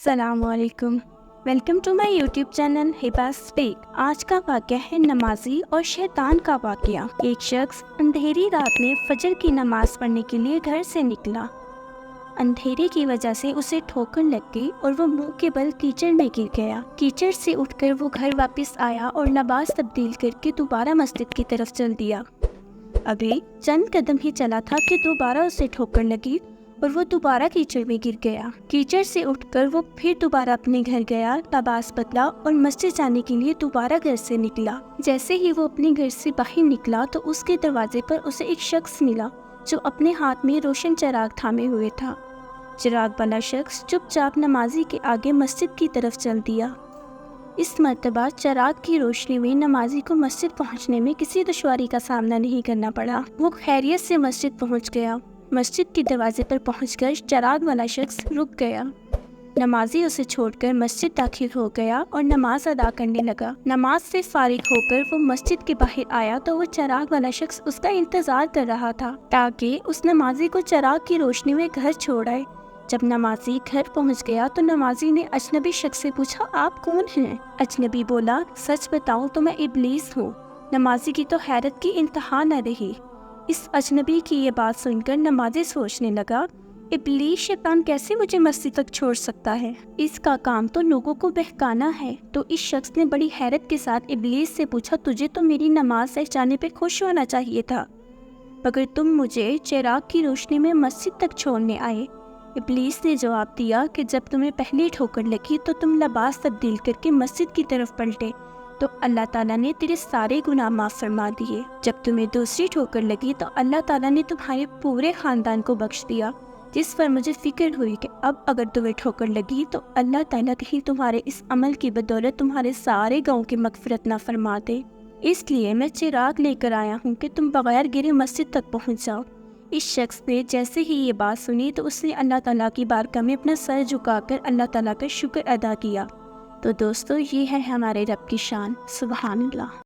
السلام علیکم، welcome to my YouTube channel Hiba speak. آج کا واقعہ ہے نمازی اور شیطان کا واقعہ۔ ایک شخص اندھیری رات میں فجر کی نماز پڑھنے کے لیے گھر سے نکلا۔ اندھیرے کی وجہ سے اسے ٹھوکر لگ گئی اور وہ منہ کے بل کیچڑ میں گر گیا۔ کیچڑ سے اٹھ کر وہ گھر واپس آیا اور نماز تبدیل کر کے دوبارہ مسجد کی طرف چل دیا۔ ابھی چند قدم ہی چلا تھا کہ دوبارہ اسے ٹھوکر لگی اور وہ دوبارہ کیچڑ میں گر گیا۔ کیچڑ سے اٹھ کر وہ پھر دوبارہ اپنے گھر گیا، لباس بدلا اور مسجد جانے کے لیے دوبارہ گھر سے نکلا۔ جیسے ہی وہ اپنے گھر سے باہر نکلا تو اس کے دروازے پر اسے ایک شخص ملا جو اپنے ہاتھ میں روشن چراغ تھامے ہوئے تھا۔ چراغ والا شخص چپ چاپ نمازی کے آگے مسجد کی طرف چل دیا۔ اس مرتبہ چراغ کی روشنی میں نمازی کو مسجد پہنچنے میں کسی دشواری کا سامنا نہیں کرنا پڑا۔ وہ خیریت سے مسجد پہنچ گیا۔ مسجد کے دروازے پر پہنچ کر چراغ والا شخص رک گیا۔ نمازی اسے چھوڑ کر مسجد داخل ہو گیا اور نماز ادا کرنے لگا۔ نماز سے فارغ ہو کر وہ مسجد کے باہر آیا تو وہ چراغ والا شخص اس کا انتظار کر رہا تھا تاکہ اس نمازی کو چراغ کی روشنی میں گھر چھوڑ آئے۔ جب نمازی گھر پہنچ گیا تو نمازی نے اجنبی شخص سے پوچھا، آپ کون ہیں؟ اجنبی بولا، سچ بتاؤں تو میں ابلیس ہوں۔ نمازی کی تو حیرت کی انتہا نہ رہی۔ اس اجنبی کی یہ بات سن کر نمازی سوچنے لگا، ابلیس شیطان کیسے مجھے مسجد تک چھوڑ سکتا ہے؟ اس کا کام تو لوگوں کو بہکانا ہے۔ تو اس شخص نے بڑی حیرت کے ساتھ ابلیس سے پوچھا، تجھے تو میری نماز سچ جانے پہ خوش ہونا چاہیے تھا، مگر تم مجھے چراغ کی روشنی میں مسجد تک چھوڑنے آئے۔ ابلیس نے جواب دیا کہ جب تمہیں پہلی ٹھوکر لگی تو تم لباس تبدیل کر کے مسجد کی طرف پلٹے تو اللہ تعالیٰ نے تیرے سارے گناہ معاف فرما دیے۔ جب تمہیں دوسری ٹھوکر لگی تو اللہ تعالیٰ نے تمہارے پورے خاندان کو بخش دیا، جس پر مجھے فکر ہوئی کہ اب اگر تمہیں ٹھوکر لگی تو اللہ تعالیٰ کہیں تمہارے اس عمل کی بدولت تمہارے سارے گاؤں کی مغفرت نہ فرما دے۔ اس لیے میں چراغ لے کر آیا ہوں کہ تم بغیر گرے مسجد تک پہنچ جاؤ۔ اس شخص نے جیسے ہی یہ بات سنی تو اس نے اللہ تعالیٰ کی بارگاہ میں اپنا سر جھکا کر اللہ تعالیٰ کا شکر ادا کیا۔ تو دوستو، یہ ہے ہمارے رب کی شان، سبحان اللہ۔